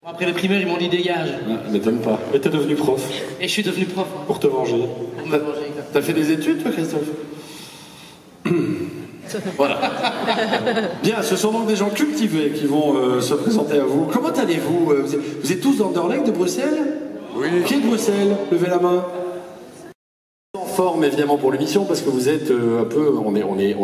Après les primaires, ils m'ont dit dégage. Ah, m'étonne pas. Et t'es devenu prof. Et je suis devenu prof. Ouais. Pour te venger. Pour me venger, exactement. T'as fait des études, toi, Christophe? Voilà. Bien, ce sont donc des gens cultivés qui vont se présenter à vous. Comment allez-vous? Vous êtes tous d'Anderlecht, de Bruxelles? Oui. Qui est de Bruxelles? Levez la main. En forme évidemment pour l'émission parce que vous êtes un peu, on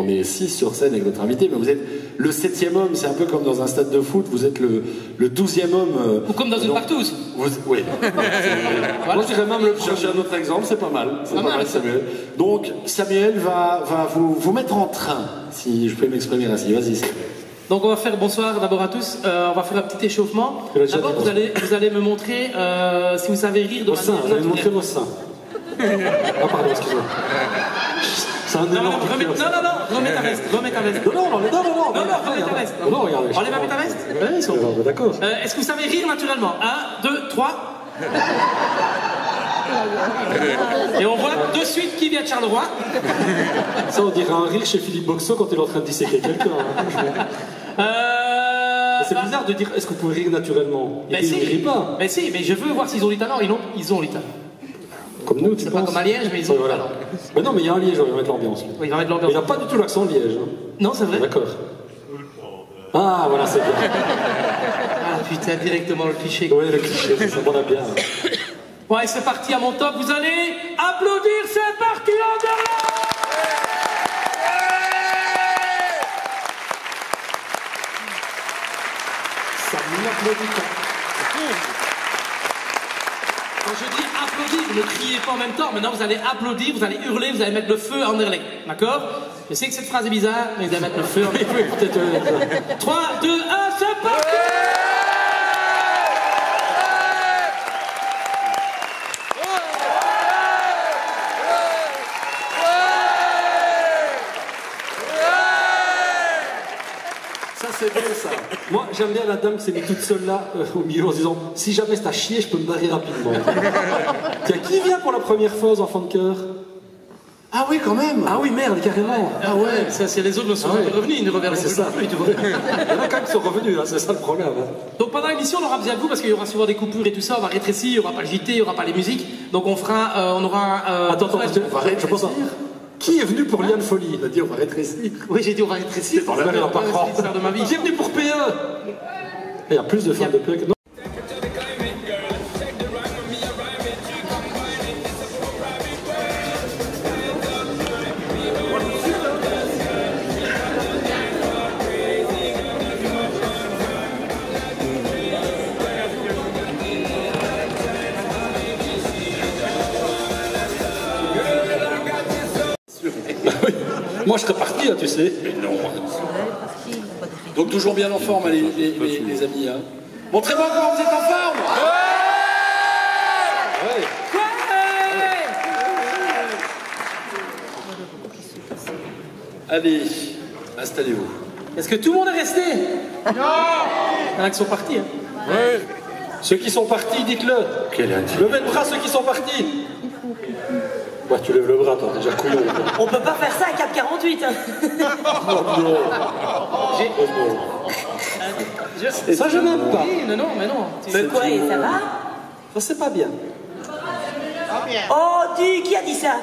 est 6 sur scène avec notre invité, mais vous êtes le 7e homme, c'est un peu comme dans un stade de foot, vous êtes le 12e homme. Ou comme dans une partouze. Oui. Moi je dirais même chercher un autre exemple, c'est pas mal. C'est pas mal, Samuel. Donc Samuel va vous mettre en train, si je peux m'exprimer ainsi. Vas-y. Donc on va faire bonsoir d'abord à tous, on va faire un petit échauffement. D'abord vous allez me montrer si vous savez rire de vos seins, vous allez montrer vos seins. Ah pardon, excuse-moi. C'est un énorme. Non, remets ta veste. Non, remets ta veste. Non, regardez. Enlève ta veste. Oui, ils sont d'accord. Est-ce que vous savez rire naturellement? 1, 2, 3. Et on voit de suite qui vient de Charleroi. Ça, on dirait un rire chez Philippe Boxo quand il est en train de disséquer quelqu'un. C'est bizarre de dire est-ce que vous pouvez rire naturellement? Mais ils ne rient pas. Mais si, mais je veux voir s'ils ont du talent. Ils ont du talent. Comme nous, tu penses? C'est pas comme à Liège, mais ils ont du talent. Mais non, mais il y a un Liège, il va mettre l'ambiance. Oui, il va mettre l'ambiance. Il n'a pas du tout l'accent de Liège. Hein. Non, c'est vrai. D'accord. Ah, voilà, c'est bien. Ah putain, directement le cliché. Oui, le cliché, ça va bien. Ouais, c'est parti à mon top. Vous allez applaudir, c'est parti en dehors. Ça m'applaudit pas. Quand je dis applaudir, ne criez pas en même temps. Maintenant, vous allez applaudir, vous allez hurler, vous allez mettre le feu à Anderlecht. D'accord? Je sais que cette phrase est bizarre, mais vous allez mettre le feu à Anderlecht. 3, 2, 1, c'est parti! Ça, c'est bien, ça. Moi, j'aime bien la dame qui s'est mise toute seule là, au milieu, en se disant si jamais c'est à chier, je peux me barrer rapidement. Tiens, qui vient pour la première fois aux enfants de cœur? Ah oui, quand même. Ah oui, merde, carrément. Ah ouais, ça, c'est les autres ne sont pas revenus, ils ne reviendront c'est ça. plus. Il y en a quand même qui sont revenus, hein, c'est ça le problème. Hein. Donc pendant l'émission, on aura besoin de vous parce qu'il y aura souvent des coupures et tout ça, on va rétrécir, il n'y aura pas le JT, il n'y aura pas les musiques. Donc on fera, on aura... Attends, je pense... Qui est venu pour Liane Folie? Il a dit on va rétrécir. Oui, j'ai dit on va rétrécir. C'est pas croire. De ma vie. Qui est venu pour PE? Il y a plus de fans de PE que... Non. Moi, je serais parti, hein, tu sais. Mais non. Donc, toujours bien en forme, les amis. Hein. Montrez-moi comment vous êtes en forme. Ouais. Allez, installez-vous. Est-ce que tout le monde est resté? Non. Il y en a qui sont partis. Hein. Ouais. Ceux qui sont partis, dites-le. Levez le bras, ceux qui sont partis. Ouais, tu lèves le bras, toi, déjà couillon. On peut pas faire ça à Cap 48. Hein. Oh non. Ça, je n'aime pas. Oui, non, mais non. Mais quoi, et ça va? Ça, c'est pas bien. Oh, qui a dit ça?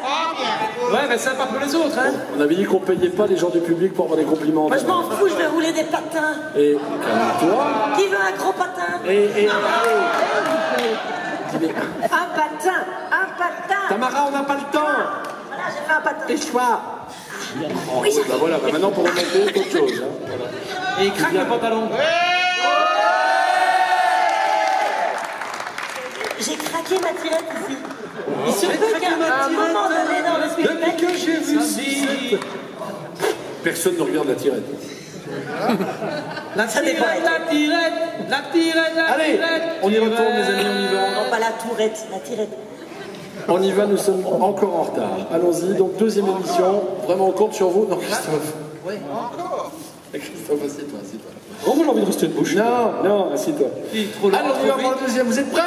Ouais, mais c'est pas pour les autres, hein. On avait dit qu'on payait pas les gens du public pour avoir des compliments. Moi, je m'en fous, je vais rouler des patins. Et calme-toi. Qui veut un gros patin? Un patin. Tamara, on n'a pas le temps. Voilà, j'ai fait un patin. Tes choix. Oui, Bah voilà, bah maintenant pour remonter, c'est autre chose. Hein. Voilà. Et il craque le pantalon. J'ai craqué ma tirette ici. Il se fait qu'à un moment donné dans le spectacle. Depuis que j'ai vu ça. Personne ne regarde la tirette. La tirette. Allez, on y retourne, les amis, on y va. Non, pas la tourette, la tirette. On y va, nous sommes encore en retard. Allons-y, donc deuxième émission. Vraiment, on compte sur vous. Non, Christophe. Oui. Encore. Christophe, assieds-toi. Oh, moi j'ai envie de rester debout. Non, assieds-toi. Alors, on y va pour le deuxième. Vous êtes prêts?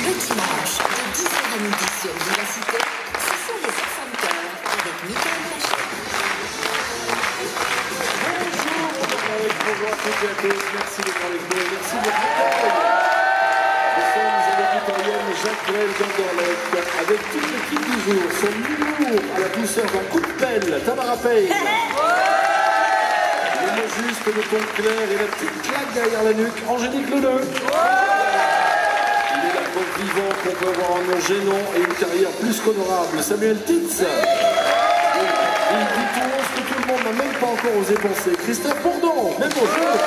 Le dimanche, de 10h à midi sur Vivacité, ce sont les enfants de cœur avec Michael Bachet. Bonjour à toutes et à tous, merci de voir les joueurs, merci de votre accueil. Nous sommes à l'auditorium Jacques-Noël d'Anderlecht avec toute l'équipe du jour, son humour à la douceur d'un coup de pelle, Tamara Payne. Le mot juste, le ton clair et la petite claque derrière la nuque, Angélique Leleu. Il est la preuve vivante qu'on peut avoir un nom gênant et une carrière plus qu'honorable, Samuel Titz. Il dit tout haut ce que tout le monde n'a même pas encore osé penser, Christophe Bourdon. Même bonjour.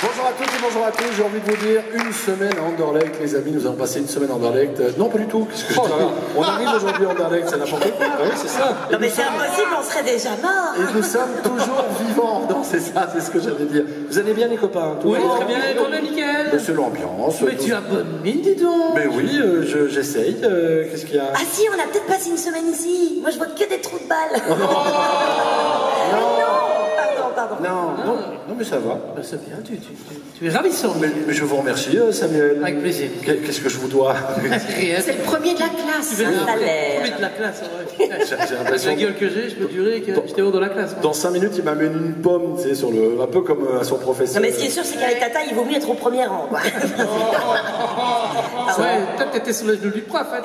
Bonjour à toutes et bonjour à tous, j'ai envie de vous dire une semaine à Anderlecht, les amis, nous allons passer une semaine à Anderlecht. Non, pas du tout, qu'est-ce que je dis ? On arrive aujourd'hui à Anderlecht, c'est n'importe quoi. Oui, c'est ça. Non mais c'est impossible, on serait déjà mort. Et nous sommes toujours vivants. Non, c'est ça, c'est ce que j'allais dire. Vous allez bien les copains ? Oui, très bien, et toi, nickel. Mais c'est l'ambiance. Mais tu as bonne mine, dis donc. Mais oui, j'essaye. Qu'est-ce qu'il y a ? Ah si, on a peut-être passé une semaine ici. Moi je vois que des trous de balles. Non. Pardon. Non, mais ça va. Ben, c'est bien, tu es ravissant. Mais je vous remercie, Samuel. Avec plaisir. Qu'est-ce que je vous dois ? Rien. C'est le premier de la classe. Tu veux Ça a le l'air. premier de la classe, ouais. J'ai l'impression. La gueule que j'ai, je peux durer que j'étais haut de la classe. Moi. Dans 5 minutes, il m'amène une pomme, tu sais, sur le, un peu comme à son professeur. Non mais ce qui est sûr, c'est qu'avec ta taille, il vaut mieux être au premier rang. Quoi. Ah ouais, toi t'étais sur le genou du prof. Hein.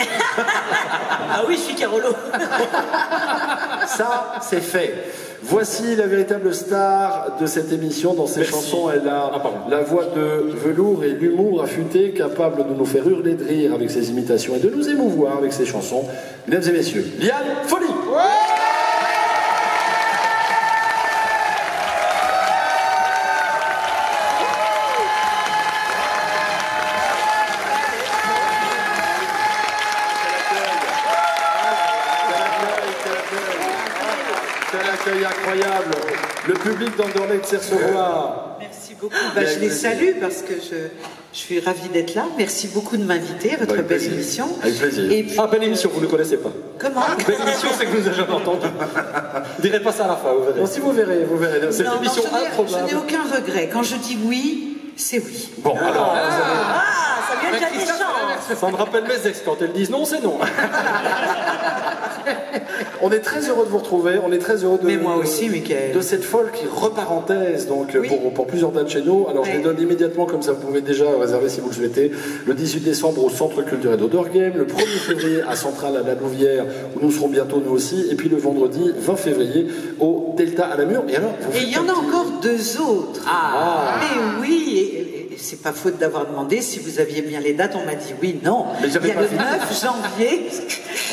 Ah oui, je suis Carolo. Ça, c'est fait. Voici la véritable star de cette émission. Dans ses chansons, elle a la voix de velours et l'humour affûté, capable de nous faire hurler de rire avec ses imitations et de nous émouvoir avec ses chansons. Mesdames et messieurs, Liane Folly. Incroyable. Le public d'Anderlecht sait recevoir. Merci beaucoup. Je les salue parce que je suis ravie d'être là. Merci beaucoup de m'inviter à votre belle émission. Avec plaisir. Et puis, belle émission, vous ne le connaissez pas. comment Belle émission, c'est que vous n'avez jamais entendu. Vous direz pas ça à la fin, vous verrez. Bon, si vous verrez. Cette Non, émission je improbable. n'ai aucun regret. Quand je dis oui, c'est oui. Bon, alors, Ah, ça vient déjà des chants. Ça me rappelle mes ex, quand elles disent non, c'est non. on est très heureux de vous retrouver. On est très heureux de. Mais moi aussi, Mickaël. De cette folle qui reparenthèse donc Oui. pour plusieurs dates chez nous. Alors je les donne immédiatement comme ça vous pouvez déjà réserver si vous le souhaitez. Le 18 décembre au Centre culturel d'Oderghem, le 1er février à Centrale à la Louvière où nous serons bientôt nous aussi, et puis le vendredi 20 février au Delta à la Mure. Et alors Et il y en a encore 2 autres. Mais oui, et c'est pas faute d'avoir demandé si vous aviez bien les dates. On m'a dit oui, non. Mais Il y j'avais a pas le fini. 9 janvier.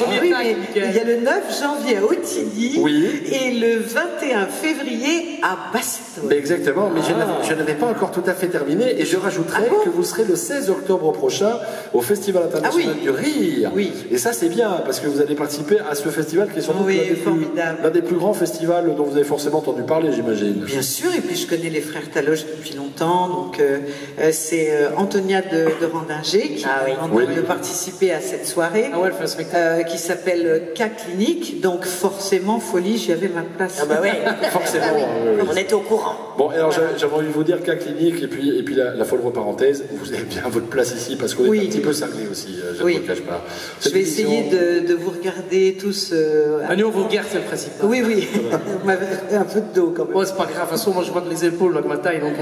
Premier Oui, tac, mais Mickaël. il y a le 9 janvier à Outilly Oui. et le 21 février à Bastogne. Mais exactement, mais je n'avais pas encore tout à fait terminé et je rajouterai que vous serez le 16 octobre prochain au Festival international du Rire. Oui. Et ça c'est bien parce que vous allez participer à ce festival qui est sans doute formidable. l'un des plus grands festivals dont vous avez forcément entendu parler, j'imagine. Bien sûr, et puis je connais les frères Taloche depuis longtemps, donc c'est Antonia de Randinger qui m'a demandé de participer à cette soirée Ah ouais, elle fait un spectacle. qui s'appelle K-Clinique, donc forcément, Folie, j'y avais ma place. Ah bah ouais. Forcément. On était au courant. Bon, alors j'avais envie de vous dire qu'à Clinique et puis la folle parenthèse, vous avez bien votre place ici parce qu'on est un petit peu cinglés aussi, je ne vous le cache pas. Je vais essayer de vous regarder tous. Nous on vous regarde, c'est le principal. Oui, vous m'avez un peu de dos quand même. Ouais, c'est pas grave, de toute façon, moi je vois que les épaules avec ma taille, donc.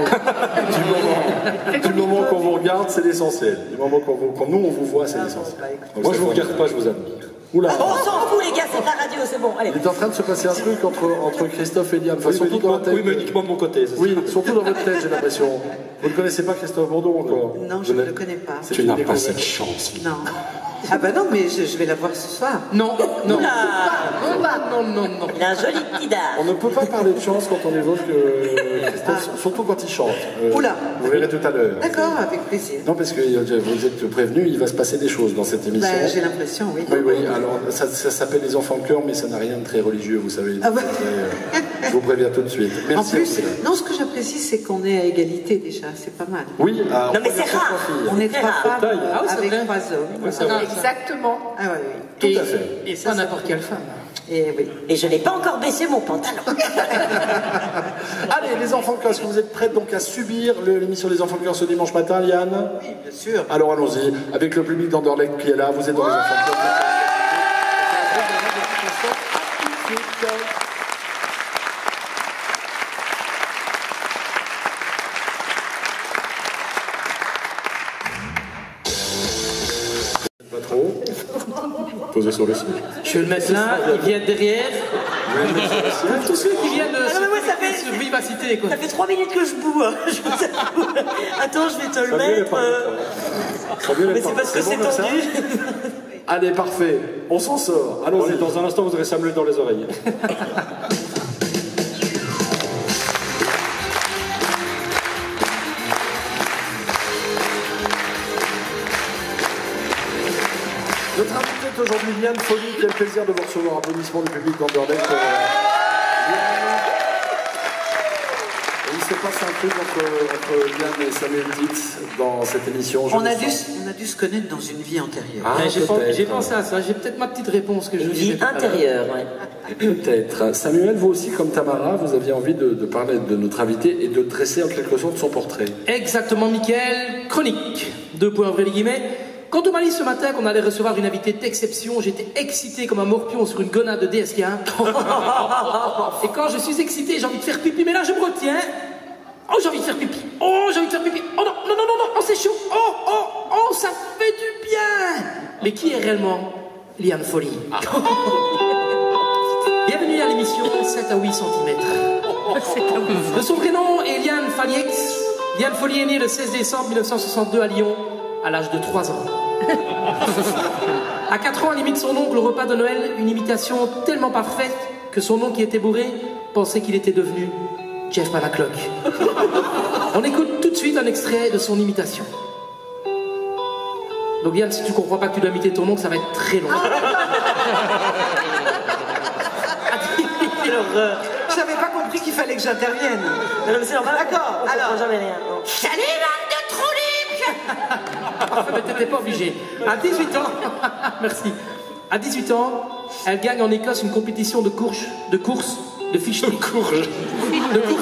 Du moment qu'on vous regarde, c'est l'essentiel. Du moment qu'on nous on vous voit, c'est l'essentiel. Donc, Moi, ça je vous fait- regarde pas, je vous admire. Oula. On s'en fout les gars, c'est la radio, c'est bon. Allez. Il est en train de se passer un truc entre Christophe et Liane. Enfin, Oui, surtout dans la tête. mais uniquement de mon côté. c'est ça. Oui, surtout dans votre tête, j'ai l'impression. Vous ne connaissez pas Christophe Bourdon encore? Non, je ne le connais pas. C'est Tu une n'as pas découverte. cette chance. Non. Ah bah non, mais je vais la voir ce soir. Non, non. Oula. Non. Il a un joli petit dard. On ne peut pas parler de chance quand on évoque Christophe, surtout quand il chante. Oula. Vous verrez tout à l'heure. D'accord, avec plaisir. Non, parce que vous êtes prévenu, il va se passer des choses dans cette émission. Bah, j'ai l'impression, oui. Oui, alors ça s'appelle les enfants de cœur, mais ça n'a rien de très religieux, vous savez. Ah bah. Je vous préviens tout de suite. Merci. En plus, non, ce que j'apprécie, c'est qu'on est à égalité déjà, c'est pas mal. Oui, Non mais c'est rare. On est C'est 3 rare. femmes Ah oui, c'est avec vrai. 3 hommes. C'est rare, ça. Exactement. Ah ouais, oui. tout à fait. Et ça, n'importe quelle femme. Et oui. Et je n'ai pas encore baissé mon pantalon. Allez, les enfants de cœur, est-ce que vous êtes prêts donc à subir l'émission des enfants de cœur ce dimanche matin, Liane? Oui, bien sûr. Alors allons-y, avec le public d'Anderlecht qui est là, vous êtes dans les enfants de cœur. Pas trop. Posez sur le sol. Je vais le mettre là, ils viennent derrière. Pour tous ceux qui viennent de Ah non, mais moi, ça fait- sur vivacité, quoi. Ça fait 3 minutes que je boue. Hein. Je vous avoue. Attends, je vais te le mettre. Mais c'est parce que c'est bon comme ça tendu. Allez, parfait, on s'en sort. Allons-y. Dans un instant, vous aurez Samuel dans les oreilles. Notre invité est aujourd'hui Liane Folly. Quel plaisir de vous recevoir. Applaudissements du public d'Anderlecht. Il se passe un truc entre Liane et Samuel Dietz dans cette émission. On a dû se connaître dans une vie antérieure. Ah, J'ai pensé à ça, j'ai peut-être ma petite réponse que je Vie disais tout à l'heure. intérieure, ouais. Peut-être. Samuel, vous aussi, comme Tamara, vous aviez envie de parler de notre invité et de dresser en quelque sorte son portrait. Exactement, Mickaël. Chronique. 2 points, ouvrez les guillemets. Quand on m'a dit ce matin qu'on allait recevoir une invitée d'exception, j'étais excité comme un morpion sur une gonade de DSK. Et quand je suis excité, j'ai envie de faire pipi, mais là je me retiens. Oh, j'ai envie de faire pipi. Oh, j'ai envie de faire pipi. Oh non, non, non, non, non, oh, c'est chaud. Oh, oh, oh, ça fait du bien. Mais qui est réellement Liane Folly? Bienvenue à l'émission 7 à 8 cm. De son prénom est Liane Faliex. Liane Folly est née le 16 décembre 1962 à Lyon, à l'âge de 3 ans. À 4 ans, elle imite son oncle au repas de Noël, une imitation tellement parfaite que son oncle qui était bourré pensait qu'il était devenu Jeff Malaclock. On écoute tout de suite un extrait de son imitation. Donc Liane, si tu comprends pas que tu dois imiter ton oncle, ça va être très long. J'avais pas compris qu'il fallait que j'intervienne. Non, mais c'est normal. D'accord, On comprend alors. jamais rien. Non. Salut, bande de trouliques. Parfait, mais t'étais pas obligé. À 18 ans, merci. À 18 ans, elle gagne en Écosse une compétition de course de fichtig. De course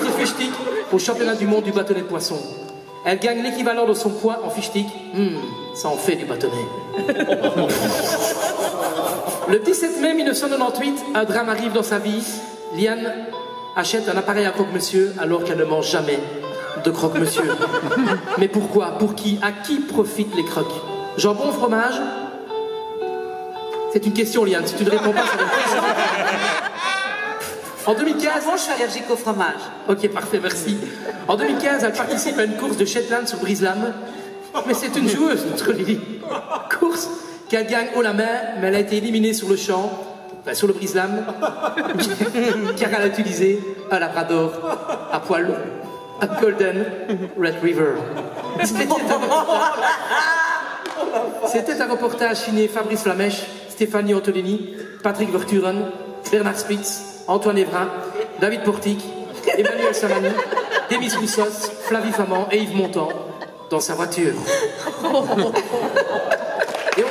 de fichtig au championnat du monde du bâtonnet de poisson. Elle gagne l'équivalent de son poids en fichtig. Ça en fait du bâtonnet. Le 17 mai 1998, un drame arrive dans sa vie. Liane achète un appareil à croque-monsieur alors qu'elle ne mange jamais de croque-monsieur. Mais pourquoi? Pour qui? À qui profitent les croques? Jambon, fromage? C'est une question, Liane. Si tu ne réponds pas, ça va être... En 2015... Moi, je suis allergique au fromage. Ok, parfait, merci. En 2015, elle participe à une course de Shetland sur brise-lames. Mais c'est une joueuse, notre Lily. Course qu'elle gagne haut la main, mais elle a été éliminée sur le champ, enfin sur le brise-lame, car elle a utilisé un labrador à poil long, un Golden Retriever. C'était un reportage signé Fabrice Flamèche, Stéphanie Antonini, Patrick Verturen, Bernard Spitz, Antoine Evrin, David Portic, Emmanuel Samani, Demis Roussos, Flavie Faman et Yves Montand dans sa voiture. Et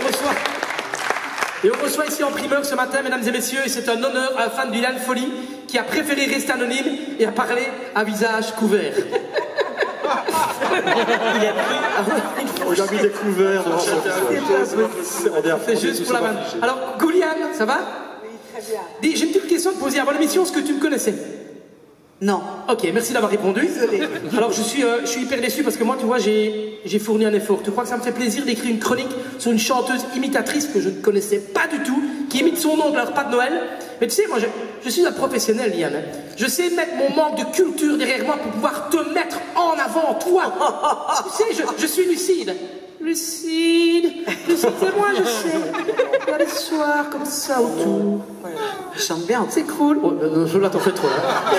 on reçoit ici en primeur ce matin, mesdames et messieurs, et c'est un honneur à un fan du Liane Folly qui a préféré rester anonyme et a parlé à visage couvert. Il a mis des couverts devant son C'est juste pour la vanne. Alors, Gouliane, ça va? Oui, très bien. Dis, j'ai une petite question à te poser avant l'émission. Est-ce que tu me connaissais? Non. Ok, merci d'avoir répondu. Désolée. Alors, je suis hyper déçu parce que moi, tu vois, j'ai fourni un effort. Tu crois que ça me fait plaisir d'écrire une chronique sur une chanteuse imitatrice que je ne connaissais pas du tout, qui imite son oncle à leur repas de Noël? Mais tu sais, moi, je suis un professionnel, Liane. Je sais mettre mon manque de culture derrière moi pour pouvoir te mettre en avant, toi. Tu sais, je suis lucide. Lucide, c'est moi, je sais. Il y a des soirs comme ça autour. Je chante bien. C'est cool. Oh, là, t'en fais trop. Hein.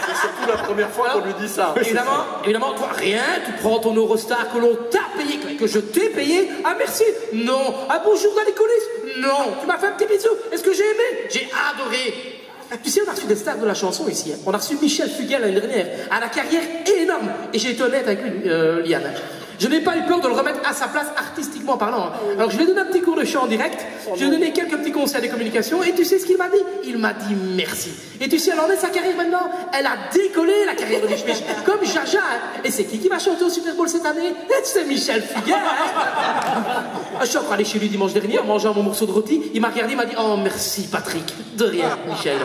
C'est surtout la première fois qu'on lui dit ça. Évidemment, toi, rien, tu prends ton Eurostar que l'on t'a payé, que je t'ai payé. Ah, merci. Non. Ah, bonjour dans les coulisses. Non. Tu m'as fait un petit bisou. Est-ce que j'ai aimé? J'ai adoré. Tu sais, on a reçu des stars de la chanson ici. Hein. On a reçu Michel Fugain l'année dernière. À la carrière énorme. Et j'ai été honnête avec lui, Liane. Je n'ai pas eu peur de le remettre à sa place artistiquement parlant. Hein. Alors je lui ai donné un petit cours de chant en direct, je lui ai donné quelques petits conseils de communication, et tu sais ce qu'il m'a dit? Il m'a dit merci. Et tu sais, alors sa carrière maintenant, elle a décollé la carrière de Schmich, comme Jaja. Hein. Et c'est qui va chanter au Super Bowl cette année? C'est Michel Fugain. Hein. Je suis encore allé chez lui dimanche dernier en mangeant mon morceau de rôti. Il m'a regardé, il m'a dit oh merci Patrick, de rien Michel.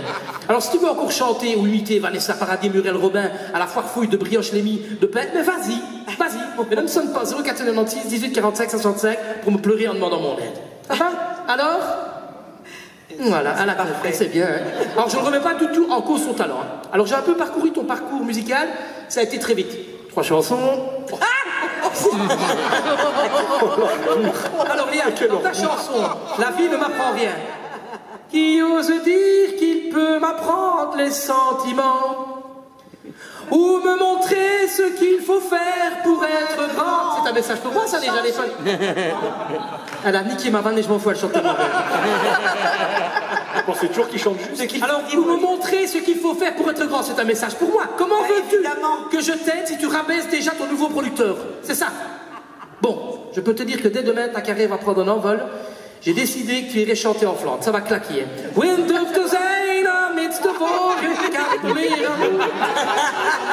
Alors si tu veux encore chanter ou imiter Vanessa Paradis, Muriel Robin à la foire fouille de Brioche Lémy de pain, mais vas-y, vas-y. Mais ne me sonne pas 0496 18 45 65 pour me pleurer en demandant mon aide. Ça va? Alors? Voilà, à la fin, c'est bien. Hein. Alors je ne remets pas du tout en cause son talent. Hein. Alors j'ai un peu parcouru ton parcours musical, ça a été très vite. 3 chansons. Alors Liane, dans ta chanson, La vie ne m'apprend rien. Qui ose dire qu'il peut m'apprendre les sentiments ou me montrer ce qu'il faut faire pour être grand. C'est un message pour moi, ça déjà les fans. Elle a niqué ma vanne et je m'en fous, elle chante moi. Je pensais toujours qu'il chante juste. Alors, vous me montrer ce qu'il faut faire pour être grand, c'est un message pour moi. Comment veux-tu que je t'aide si tu rabaisses déjà ton nouveau producteur? C'est ça. Bon, je peux te dire que dès demain, ta carrière va prendre un envol. J'ai décidé que tu irais chanter en Flandre. Ça va claquer. Wind of the zijn, amidst de vorige kalkuleren.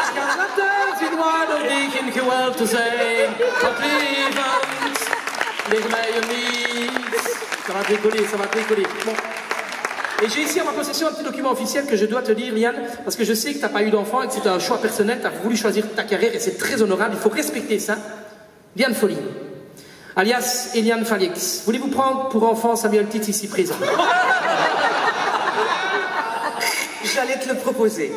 Scarlatten in waarde tegen geweld te zijn. Wat levend, leg mij een lied. Ça va décoller, ça va décoller. Bon. Et j'ai ici en ma possession un petit document officiel que je dois te lire, Liane, parce que je sais que tu n'as pas eu d'enfant et que c'était un choix personnel, tu as voulu choisir ta carrière et c'est très honorable, il faut respecter ça. Liane Folly, alias Eliane Falix, voulez-vous prendre pour enfant Samuel Titz ici présent? J'allais te le proposer.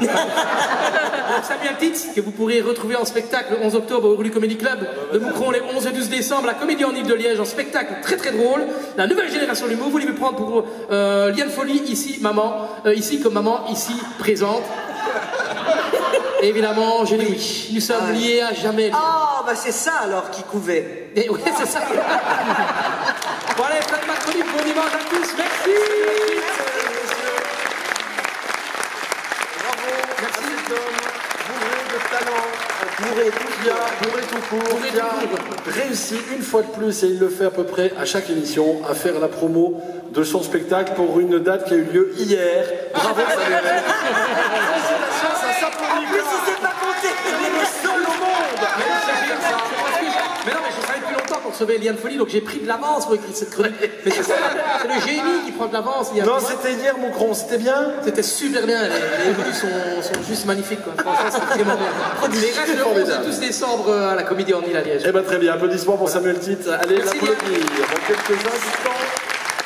Samuel Titz, que vous pourrez retrouver en spectacle le 11 octobre au Rue Comedy Club, de Moucron les 11 et 12 décembre, la Comédie en Île de Liège, en spectacle très très drôle, la nouvelle génération de l'humour, voulez-vous prendre pour Liane Folly, ici maman, ici comme maman, ici présente. Et évidemment, je dis oui, nous sommes liés à jamais. Ah, bah c'est ça alors qui couvait. Et oui, c'est ça. Bon allez, faites ma chronique, bon dimanche à tous, merci. Bourré tout court, qui a réussi une fois de plus, et il le fait à peu près à chaque émission, à faire la promo de son spectacle pour une date qui a eu lieu hier. Bravo Samuel. En plus, il s'est pas compté. Il est le seul au monde. Mais non, mais je savais depuis longtemps qu'on recevait Liane Folly, donc j'ai pris de l'avance pour écrire cette chronique. Mais c'est ça, c'est le génie qui prend de l'avance. Non, c'était hier, Moucron, c'était bien. C'était super bien, les évolues sont juste magnifiques, quoi. Franchement, c'est vraiment bien. Les restes le 11 et 12 décembre à la Comédie en Île à Liège. Eh ben très bien, applaudissements pour Samuel Titz. Allez, l'applaudir. Dans quelques instants,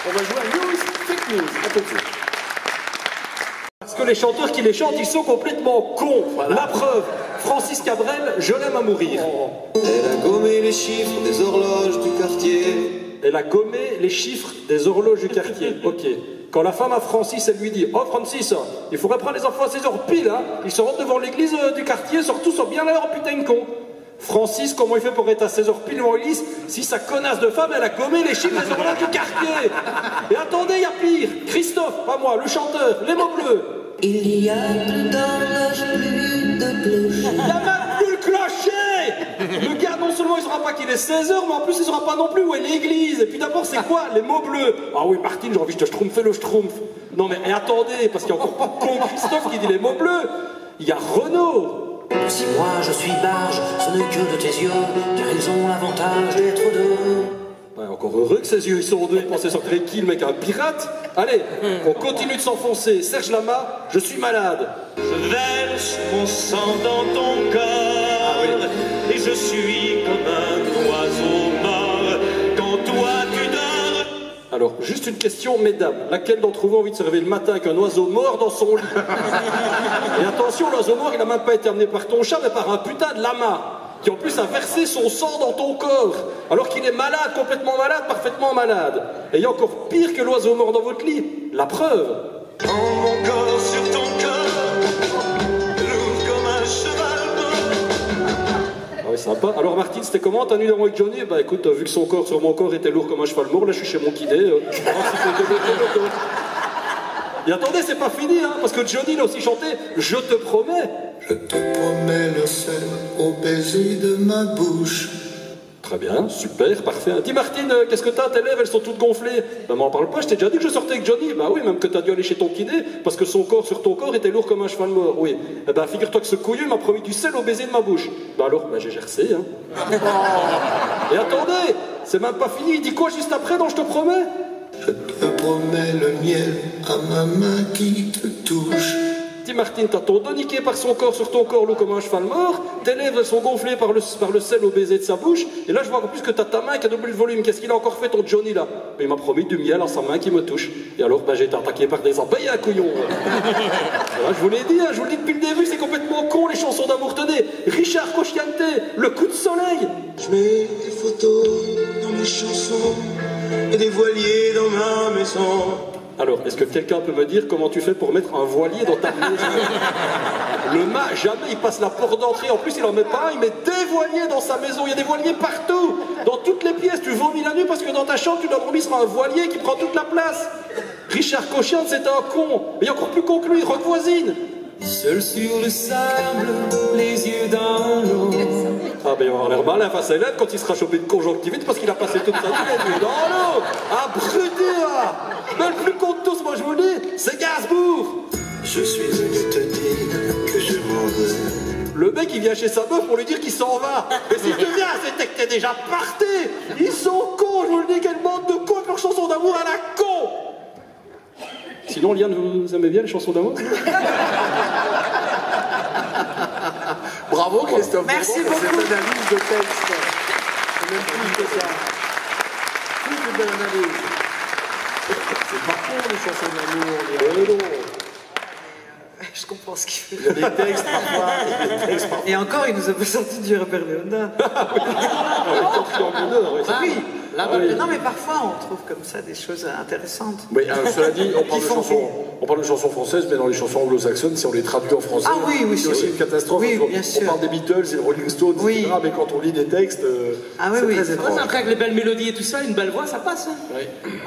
on va jouer à News, Fake News. À tout de suite. Parce que les chanteurs qui les chantent, ils sont complètement cons. Voilà. La preuve, Francis Cabrel, je l'aime à mourir. Elle a gommé les chiffres des horloges du quartier. Elle a gommé les chiffres des horloges du quartier. Ok. Quand la femme à Francis, elle lui dit « Oh Francis, il faudrait prendre les enfants à 16 heures pile, hein. Ils se rendent devant l'église du quartier, surtout sont bien là, putain de con. » Francis, comment il fait pour être à 16 heures pile devant l'église si sa connasse de femme, elle a gommé les chiffres des horloges du quartier? Et attendez, il y a pire. Christophe, pas moi, le chanteur, les mots bleus. Il y a plus d'horloge, plus de cloche. Il n'y a même plus le clocher. Le gars, non seulement il ne saura pas qu'il est 16 heures, mais en plus il ne saura pas non plus où est l'église. Et puis d'abord, c'est quoi les mots bleus? Ah oui, Martine, j'ai envie de te schtroumpfer le schtroumpf. Non mais et attendez, parce qu'il y a encore pas con Christophe qui dit les mots bleus. Il y a Renaud. Si moi je suis barge, ce n'est que de tes yeux, car ils ont l'avantage d'être deux. Ouais, encore heureux que ses yeux ils sont deux, il pensait sortir qui, le mec, un pirate. Allez, on continue de s'enfoncer. Serge Lama, je suis malade. Je verse mon sang dans ton corps, et je suis comme un oiseau mort quand toi tu dors. Alors, juste une question, mesdames. Laquelle d'entre vous a envie de se réveiller le matin avec un oiseau mort dans son lit? Et attention, l'oiseau mort, il n'a même pas été amené par ton chat, mais par un putain de lama, qui en plus a versé son sang dans ton corps, alors qu'il est malade, complètement malade, parfaitement malade. Et il y a encore pire que l'oiseau mort dans votre lit. La preuve. Quand mon corps sur ton cœur, lourd comme un cheval mort. Ah oui, sympa. Alors Martine, c'était comment ta nuit d'avant avec Johnny? Bah écoute, vu que son corps sur mon corps était lourd comme un cheval mort, là je suis chez mon kiné. Et attendez, c'est pas fini, hein, parce que Johnny il a aussi chanté « Je te promets ». Je te promets le sel au baiser de ma bouche. Très bien, super, parfait. Dis Martine, qu'est-ce que t'as? Tes lèvres, elles sont toutes gonflées. Ben m'en parle pas, je t'ai déjà dit que je sortais avec Johnny. Ben oui, même que t'as dû aller chez ton kiné, parce que son corps sur ton corps était lourd comme un cheval mort, oui. Eh ben figure-toi que ce couilleux m'a promis du sel au baiser de ma bouche. Ben alors, ben j'ai gercé, hein. Et attendez, c'est même pas fini, il dit quoi juste après, donc je te promets? Je te promets le miel à ma main qui te touche. Dis Martine, t'as ton dos niqué par son corps sur ton corps, lourd comme un cheval mort, tes lèvres sont gonflées par le sel au baiser de sa bouche, et là je vois encore plus que t'as ta main qui a doublé le volume. Qu'est-ce qu'il a encore fait ton Johnny là? Mais il m'a promis du miel à sa main qui me touche. Et alors ben, j'ai été attaqué par des abeilles à couillon. Voilà, je vous l'ai dit, hein, je vous le dis depuis le début, c'est complètement con les chansons d'amour. Tenez, Richard Cosciante, Le coup de soleil. Je mets des photos dans mes chansons et des voiliers dans ma maison. Alors, est-ce que quelqu'un peut me dire comment tu fais pour mettre un voilier dans ta maison? Le mât, jamais il passe la porte d'entrée. En plus, il en met pas un, il met des voiliers dans sa maison. Il y a des voiliers partout, dans toutes les pièces. Tu vomis la nuit parce que dans ta chambre, tu dois dormir sur un voilier qui prend toute la place. Richard Cosciante, c'est un con. Mais il y a encore plus con que lui, rock voisine. Seul sur le sable, les yeux dans l'eau. Ah ben il va avoir l'air malin face à Hélène quand il sera chopé de conjonctivite parce qu'il a passé toute sa vie les yeux dans l'eau. Abruti là. Mais le plus con de tous, moi je vous le dis, c'est Gainsbourg. Je suis venu te dire que je m'en vais. Le mec il vient chez sa meuf pour lui dire qu'il s'en va. Mais si tu viens, c'était que t'es déjà parti. Ils sont cons, je vous le dis, quelle bande de cons avec leurs chansons d'amour à la con. Sinon, Liane, vous aimez bien les chansons d'amour? Bravo Christophe. Merci beaucoup beaucoup. pour cette analyse de texte. C'est même plus que ça. Plus de belle analyse. C'est pas con les chansons d'amour. Je comprends ce qu'il Il y a veut. des textes parfois. Et encore, il nous a pas sorti du Robert Léonard. Oui. Non, mais parfois, on trouve comme ça des choses intéressantes. Oui, cela dit, on parle de chansons françaises, mais dans les chansons anglo-saxonnes, si on les traduit en français, c'est aussi une catastrophe. Oui, bien sûr. On parle des Beatles et des Rolling Stones, etc., mais quand on lit des textes, c'est très étrange. Après, avec les belles mélodies et tout ça, une belle voix, ça passe. Hein.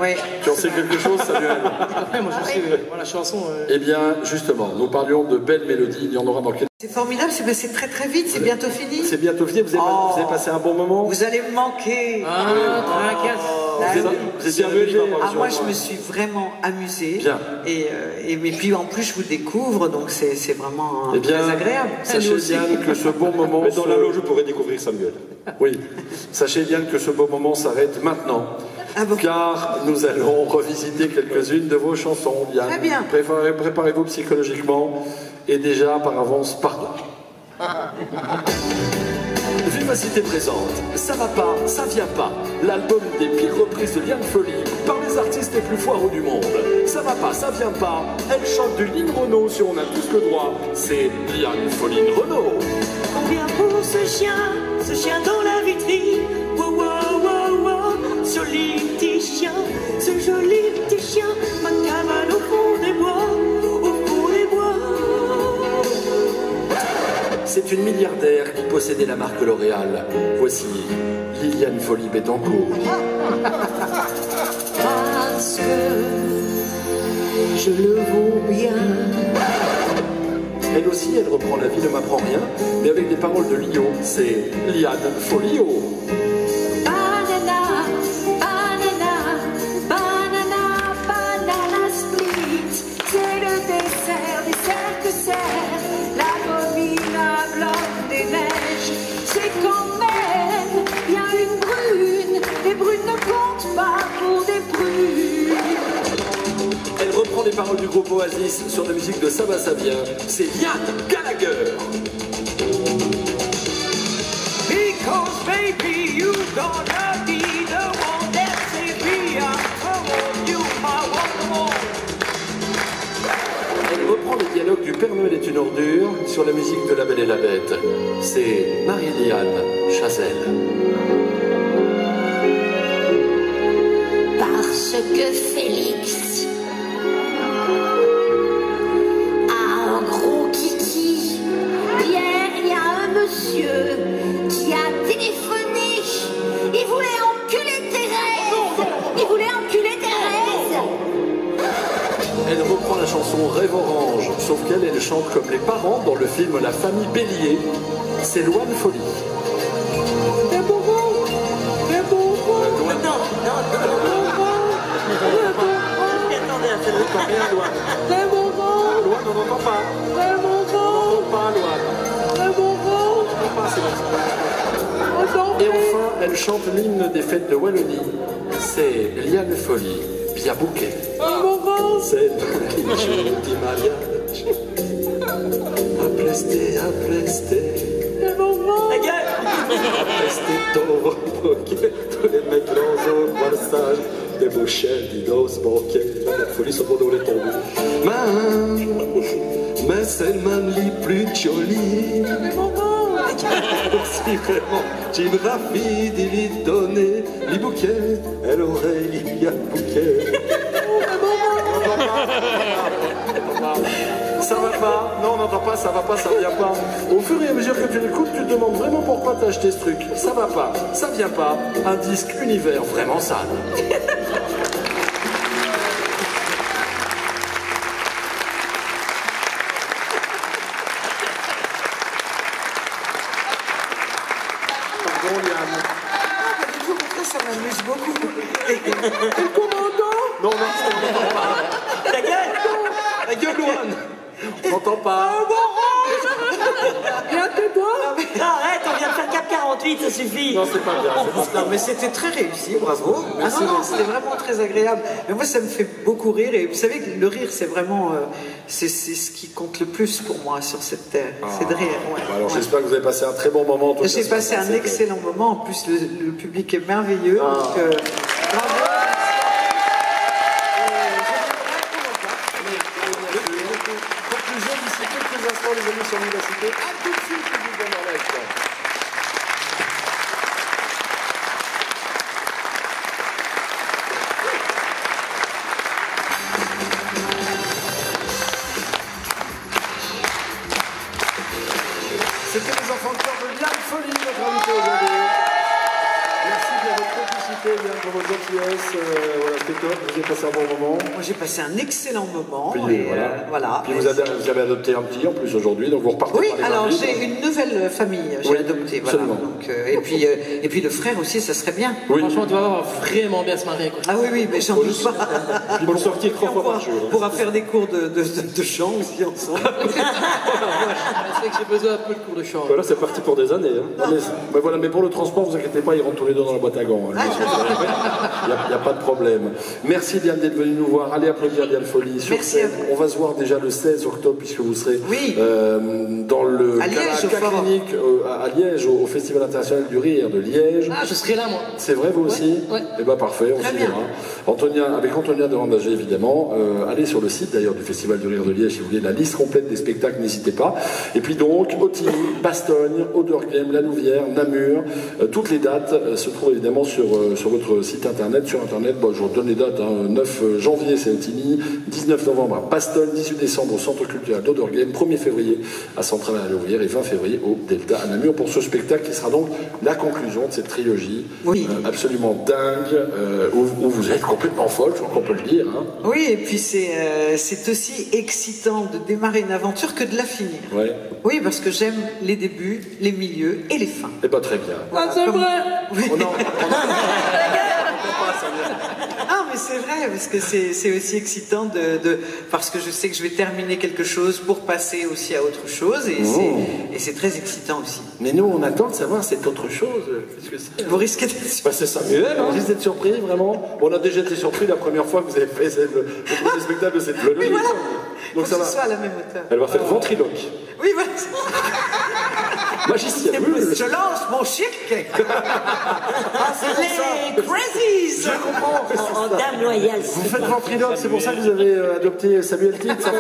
Oui. Tu en sais quelque chose, Samuel? Après, moi, je sais, la chanson... Eh bien, justement, nous parlions de belles mélodies, il y en aura dans quelques... C'est formidable, c'est passé très très vite, c'est bientôt fini. C'est bientôt fini, vous avez passé un bon moment? Vous allez me manquer. Vous étiez amusé? Moi, je me suis vraiment amusée. Bien. Et puis en plus, je vous découvre, donc c'est vraiment très agréable. Sachez bien que ce bon moment... Mais dans la loge, je pourrais découvrir Samuel. Oui. Sachez bien que ce beau moment s'arrête maintenant. Ah bon? Car nous allons revisiter quelques-unes de vos chansons, Liane. Très bien. Préparez-vous psychologiquement. Et déjà, par avance, pardon. Vivacité présente, ça va pas, ça vient pas. L'album des pires reprises de Liane Folly par les artistes les plus foireux du monde. Ça va pas, ça vient pas. Elle chante du Lynn Renaud sur On a tous le droit. C'est Liane Folly Renaud. Combien pour ce chien dans la vitrine? Wow, wow, wow, wow. Joli petit chien, ce joli petit chien, ma cabane au fond des bois, au fond des bois. C'est une milliardaire qui possédait la marque L'Oréal. Voici Liliane Folly Bettencourt. Parce que je le vaux bien. Elle aussi, elle reprend La vie ne m'apprend rien, mais avec des paroles de Lio. C'est Liane Folio. Banana, banana, banana, banana split. C'est le dessert que c'est l'abominable des neiges. C'est quand même bien une brune. Les brunes ne comptent pas pour des brunes. Elle reprend des paroles du groupe Oasis sur la musique de Saba Savien. C'est Liane Gallagher. Because baby, you gonna be the one that save me. I want you, my wonderful. Elle reprend les dialogues du Père Noël est une ordure sur la musique de La Belle et la Bête. C'est Marie-Liane Chazelle. Parce que Félix a un gros kiki. Bien, il y a un monsieur qui a téléphoné. Il voulait enculer Thérèse. Il voulait enculer Thérèse. Elle reprend la chanson Rêve Orange, sauf qu'elle, elle chante comme les parents dans le film La Famille Bélier. C'est Loane Folly. Et bobo, Attendez à cette T'entends rien, Loane. Loane, on n'entend pas. On n'entend pas, Loane. On n'entend pas, c'est Et enfin, elle chante l'hymne des fêtes de Wallonie. C'est Liane Folly, via Bouquet. C'est un jour di mariage. A Pleste. La gueule. Appreste toro, bouquet. Tous les mecs dans un passage. Des bouchelles, des doses, bouquet. La folie sur mon les tombes. Mais c'est le man les plus jolis. Si vraiment tu me rapides, il lui donnait les bouquets. Elle aurait il y a bouquet. Ça va pas, non on n'entend pas, ça va pas, ça vient pas. Au fur et à mesure que tu l'écoutes, tu te demandes vraiment pourquoi t'as acheté ce truc. Ça va pas, ça vient pas. Un disque univers vraiment sale. Pardon Liane. Au contraire, ça m'amuse beaucoup. Non, on n'entend pas. La gueule. La gueule Loane. On n'entend pas. Arrête, on vient de faire Cap 48, ça suffit. Non, c'est pas bien. Non, mais c'était très réussi, bravo. Merci. Non, c'était vraiment très agréable. Mais moi, ça me fait beaucoup rire. Et vous savez que le rire, c'est vraiment, c'est ce qui compte le plus pour moi sur cette terre. C'est de rire. Ouais. Alors j'espère que vous avez passé un très bon moment. J'ai passé un excellent moment. En plus, le public est merveilleux. Donc, bravo. Conclusion d'ici quelques instants, les amis, sur l'université. À tout de suite, public d'Anderlecht. C'était les enfants de cœur de Liane Folly, notre invité aujourd'hui. Merci pour votre complicité, Liane, pour votre gentillesse. Voilà, c'était top, vous avez passé un bon moment. Moi, j'ai passé un excellent moment. Puis, Et, voilà. Puis vous avez adopté un petit en plus aujourd'hui, donc vous repartez Oui, par les alors Indes. j'ai une nouvelle famille, j'ai Oui, adopté. Voilà. absolument. Donc, et puis le frère aussi, ça serait bien. Oui. Franchement, tu vas voir vraiment bien se marier. Quoi. Ah oui, oui, mais j'en doute pas. Ils vont sortir 3 fois On par jour. pourra faire des cours de chant aussi ensemble. C'est que j'ai besoin un peu de cours de chant. Voilà, c'est parti pour des années. Hein. Mais voilà, mais pour le transport, vous inquiétez pas, ils rentrent tous les deux dans la boîte à gants. Hein. Il n'y a pas de problème. Merci Liane d'être venue nous voir. Allez applaudir Liane Folly sur Merci scène. à vous. On va se voir déjà le 16 octobre puisque vous serez Oui. dans le À Liège, cas au Forum. clinique à Liège, au Festival international du rire de Liège. Ah, je serai là, moi. C'est vrai, vous aussi? Ouais. Eh bien, parfait, on Très s'y bien. verra. Avec Antonia de Randager, évidemment. Allez sur le site, d'ailleurs, du Festival du Rire de Liège, si vous voulez la liste complète des spectacles, n'hésitez pas. Et puis donc, Autigny, Bastogne, Auderghem, La Louvière, Namur, toutes les dates se trouvent évidemment sur votre site internet. Sur internet, bon, je vous donne les dates, hein. 9 janvier, c'est Autigny, 19 novembre à Bastogne, 18 décembre au Centre culturel d'Auderghem, 1er février à Centrale à La Louvière et 20 février au Delta à Namur pour ce spectacle qui sera donc la conclusion de cette trilogie absolument dingue, où vous êtes complètement folle, je crois qu'on peut le dire. Hein. Oui, et puis c'est aussi excitant de démarrer une aventure que de la finir. Ouais. Oui, parce que j'aime les débuts, les milieux et les fins. Eh bien, très bien. Ah, c'est vrai. On en- Ah, mais c'est vrai, parce que c'est aussi excitant parce que je sais que je vais terminer quelque chose pour passer aussi à autre chose, et c'est très excitant aussi. Mais nous, on attend de savoir cette autre chose. Qu'est-ce que c'est? Vous risquez d'être surpris. Bah, c'est Samuel, hein. Vous risquez d'être surpris, vraiment. Bon, on a déjà été surpris la première fois que vous avez fait le premier spectacle de cette trilogie. Oui, voilà. Donc Faut ça que va. ce soit à la même hauteur. Elle va faire ventriloque. Oui, voilà. Magicien. Je lance mon chic. Ah, c'est pour ça. Les crazies. Je comprends. En dame loyale. Vous faites ventriloque, c'est pour ça que vous avez adopté Samuel Titz, en fait.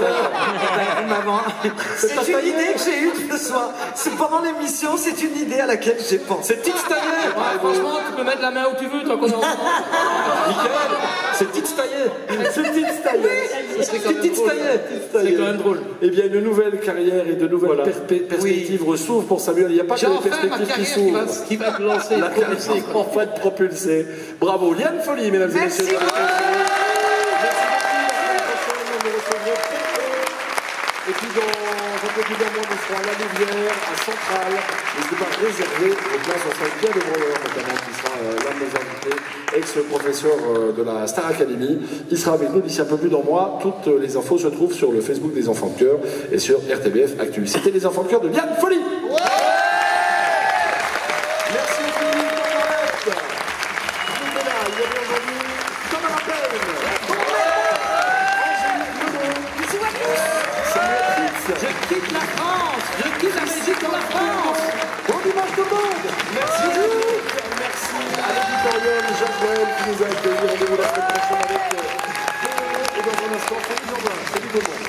C'est une idée que j'ai eue ce soir. C'est pendant l'émission, c'est une idée à laquelle j'ai pensé. C'est Titz taillé. Ouais, franchement, tu peux mettre la main où tu veux, tant qu'on est ensemble. Michael, c'est Titz taillé. C'est Titz taillé. Ce serait quand C'est même Titz drôle. taillé. C'est quand même drôle. Eh bien, une nouvelle carrière et de nouvelles Voilà. perspectives s'ouvrent pour Samuel. Il n'y a pas que J'ai les enfin ma perspectives qui carrière s'ouvrent. qui va te lancer. La carrière enfin être propulsée. Bravo, Liane Folly, mesdames et Merci messieurs. beaucoup. Merci beaucoup. La semaine prochaine, nous recevrons Pepe. Et puis dans un peu plus d'un mois, nous serons à la Louvière, à Centrale. N'hésitez pas à réserver vos places. On sera avec Pierre de Breuer, notamment, qui sera l'un de nos invités, ex-professeur de la Star Academy. Il sera avec nous d'ici un peu plus d'un mois. Toutes les infos se trouvent sur le Facebook des Enfants de Cœur et sur RTBF Actu. C'était les Enfants de Cœur de Liane Folly. Merci Philippe Dorette. Vous êtes là, il y avait aujourd'hui Thomas Rappel. Je quitte la France, je quitte la Belgique pour la France. Bon dimanche tout le monde. Merci. Merci à l'éditorial Jacques-Noël qui nous a accueillis. Rendez-vous la semaine prochaine avec et dans un instant, salut Jean-Blanc. Salut tout le monde.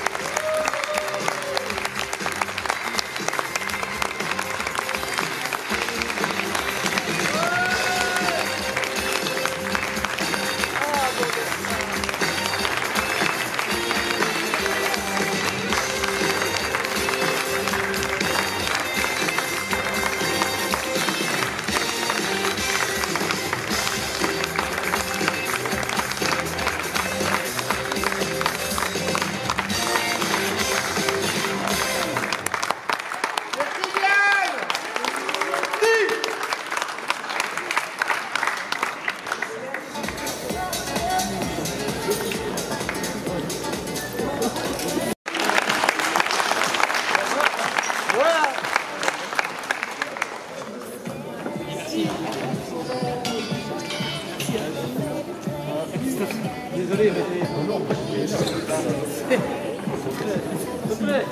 Désolé, mais... S'il te plaît.